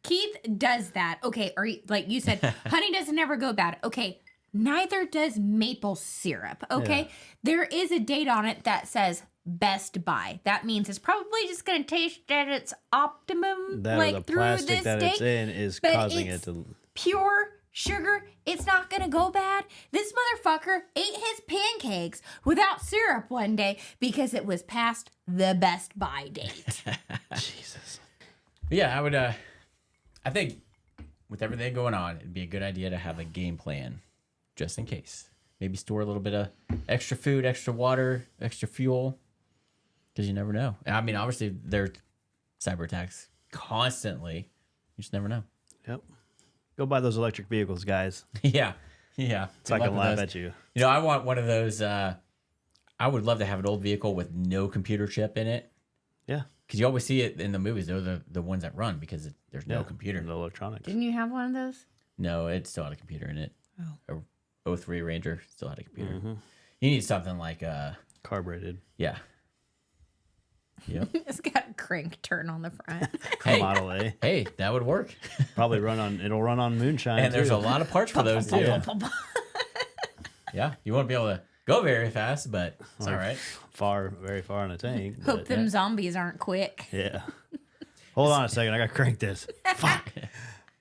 Keith does that. Okay, or like you said, honey doesn't ever go bad. Okay, neither does maple syrup. Okay, Yeah. there is a date on it that says best buy. That means it's probably just going to taste at its optimum, That like or the through plastic this that it's date. in is but causing it's it to. pure sugar. It's not going to go bad. This motherfucker ate his pancakes without syrup one day because it was past the best buy date. Jesus. But yeah, I would. I think with everything going on, it'd be a good idea to have a game plan, just in case. Maybe store a little bit of extra food, extra water, extra fuel, because you never know. I mean, obviously there's cyber attacks constantly. You just never know. Yep. Go buy those electric vehicles, guys. Yeah. So I can laugh at you. You know, I want one of those. I would love to have an old vehicle with no computer chip in it. Yeah. Because you always see it in the movies. They're the ones that run because there's no computer. No electronics. Didn't you have one of those? No, it still had a computer in it. Oh. A 03 Ranger still had a computer. Mm-hmm. You need something like, Carbureted. yeah. Yep. It's got a crank turn on the front. Hey, Model A. hey, that would work. Probably it'll run on moonshine. And there's too. a lot of parts for those too. Yeah, you want to be able to go very fast, but it's all right. Very far in a tank. Hope but, them zombies aren't quick. yeah. Hold on a second. I got to crank this.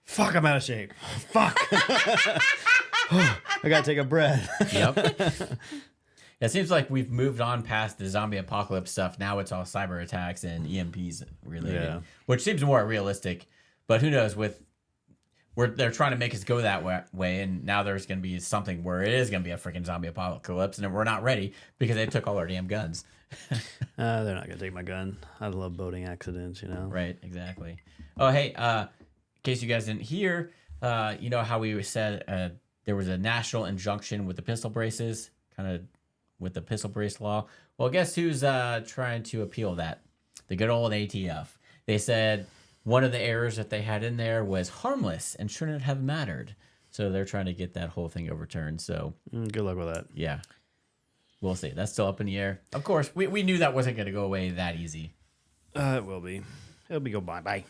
Fuck, I'm out of shape. Fuck. I got to take a breath. Yep. It seems like we've moved on past the zombie apocalypse stuff. Now it's all cyber attacks and EMPs related, which seems more realistic. But who knows? They're trying to make us go that way, and now there's going to be something where it is going to be a freaking zombie apocalypse, and we're not ready because they took all our damn guns. They're not going to take my gun. I love boating accidents, you know? Right, exactly. Oh, hey, in case you guys didn't hear, you know how we said there was a national injunction with the pistol braces, kind of with the pistol brace law? Well, guess who's trying to appeal that? The good old ATF. They said one of the errors that they had in there was harmless and shouldn't have mattered. So they're trying to get that whole thing overturned. So good luck with that. Yeah. We'll see. That's still up in the air. Of course, we knew that wasn't going to go away that easy. It will be. It'll be go bye-bye.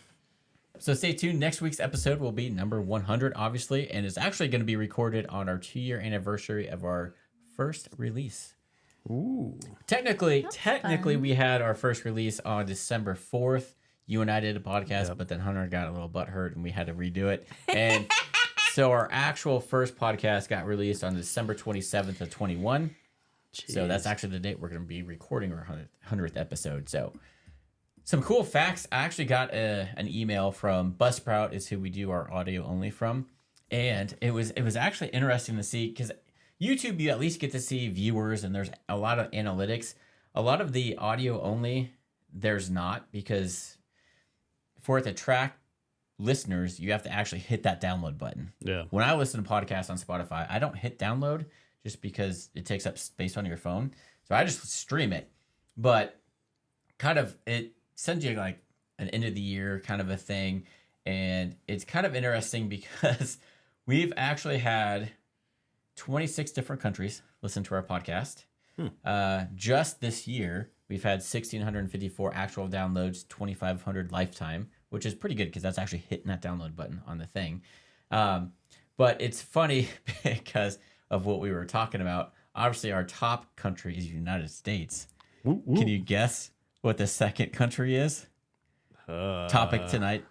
So stay tuned. Next week's episode will be number 100, obviously, and it's actually going to be recorded on our 2-year anniversary of our first release. Ooh. Technically, we had our first release on December 4th. You and I did a podcast, but then Hunter got a little butthurt and we had to redo it. And so our actual first podcast got released on December 27th of 21. Jeez. So that's actually the date we're going to be recording our 100th episode. So some cool facts. I actually got an email from Buzzsprout, is who we do our audio only from. And it was actually interesting to see, because YouTube, you at least get to see viewers and there's a lot of analytics. A lot of the audio only, there's not, because for it to track listeners, you have to actually hit that download button. Yeah. When I listen to podcasts on Spotify, I don't hit download just because it takes up space on your phone. So I just stream it. But kind of, it sends you like an end of the year kind of a thing. And it's kind of interesting because we've actually had 26 different countries listen to our podcast. Just this year, we've had 1,654 actual downloads, 2,500 lifetime, which is pretty good because that's actually hitting that download button on the thing. But it's funny because of what we were talking about. Obviously, our top country is United States. Can you guess what the second country is? Topic tonight.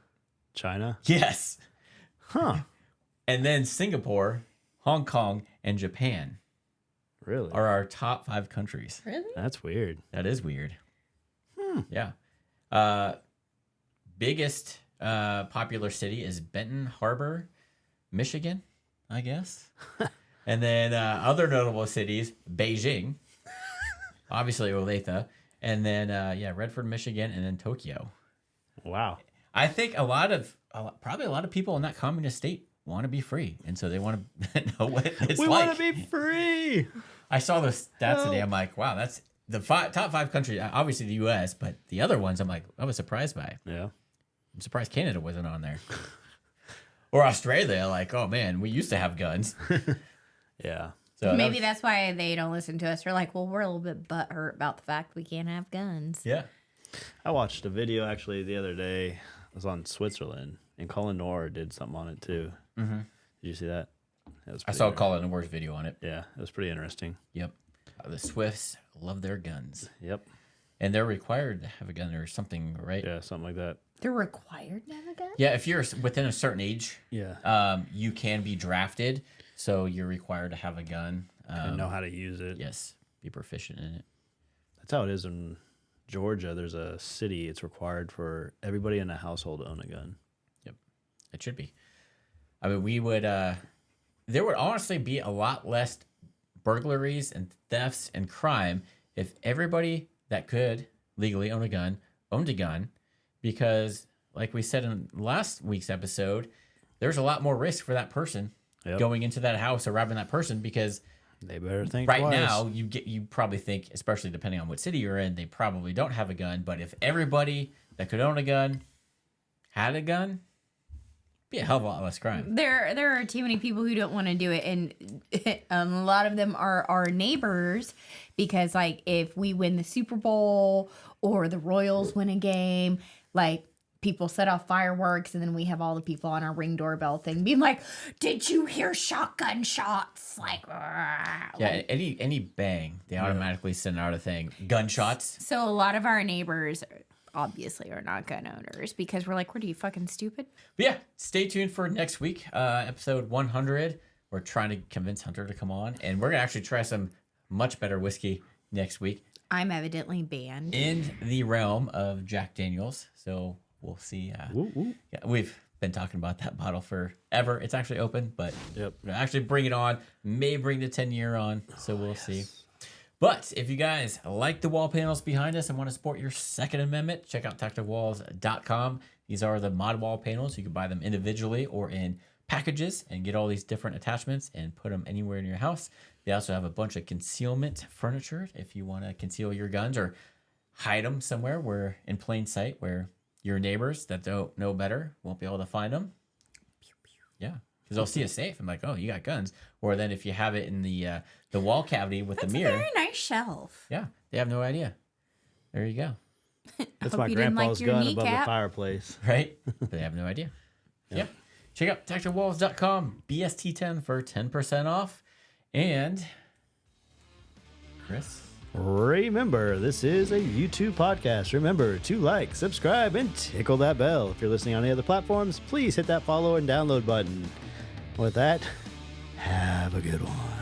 China? Yes. Huh. And then Singapore, Hong Kong, and Japan Really? are our top 5 countries. Really? That's weird. That is weird. Yeah. Biggest popular city is Benton Harbor, Michigan, I guess. And then other notable cities, Beijing, obviously Olathe, and then Redford, Michigan, and then Tokyo. Wow. I think probably a lot of people in that communist state want to be free, and so they want to know what it's We like. want to be free. I saw the stats today. I'm like, wow, that's the top 5 countries. Obviously the U.S., but the other ones, I'm like, I was surprised by. Yeah. I'm surprised Canada wasn't on there, or Australia. Like, oh man, we used to have guns. Yeah. So Maybe that's why they don't listen to us. They're like, well, we're a little bit butthurt about the fact we can't have guns. Yeah. I watched a video actually the other day. It was on Switzerland, and Colin Noor did something on it too. Mm-hmm. Did you see that? I saw Colin Moore's video on it. Yeah, it was pretty interesting. Yep. The Swifts love their guns. Yep. And they're required to have a gun or something, right? Yeah, something like that. They're required to have a gun? Yeah, if you're within a certain age, you can be drafted. So you're required to have a gun. And know how to use it. Yes, be proficient in it. That's how it is in Georgia. There's a city. It's required for everybody in the household to own a gun. Yep, it should be. I mean, we would. There would honestly be a lot less burglaries and thefts and crime if everybody that could legally own a gun owned a gun, because, like we said in last week's episode, there's a lot more risk for that person going into that house or robbing that person, because they better think right twice. now you probably think, especially depending on what city you're in, they probably don't have a gun. But if everybody that could own a gun had a gun, it'd be a hell of a lot less crime. There are too many people who don't want to do it, and a lot of them are our neighbors, because like if we win the Super Bowl or the Royals win a game, like people set off fireworks, and then we have all the people on our Ring doorbell thing being like, "Did you hear shotgun shots?" Like, yeah, any bang, they automatically send out a thing. Gunshots. So a lot of our neighbors obviously are not gun owners because we're like, "What are you, fucking stupid?" But yeah, stay tuned for next week, episode 100. We're trying to convince Hunter to come on, and we're gonna actually try some much better whiskey next week. I'm evidently banned In the realm of Jack Daniels, so we'll see. Yeah, we've been talking about that bottle forever. It's actually open, but we'll actually bring it on. May bring the 10-year on, so we'll see. But if you guys like the wall panels behind us and want to support your Second Amendment, check out tacticalwalls.com. These are the mod wall panels. You can buy them individually or in packages and get all these different attachments and put them anywhere in your house. They also have a bunch of concealment furniture if you want to conceal your guns or hide them somewhere where in plain sight where your neighbors that don't know better won't be able to find them. Yeah, because they'll see a safe and like, oh, you got guns. Or then if you have it in the wall cavity with the mirror. That's a very nice shelf. Yeah, they have no idea. There you go. That's my grandpa's gun above the fireplace. Right? But they have no idea. Yeah. Check out tacticalwalls.com, BST10 for 10% off. And Chris? Remember, this is a YouTube podcast. Remember to like, subscribe, and tickle that bell. If you're listening on any other platforms, please hit that follow and download button. With that, have a good one.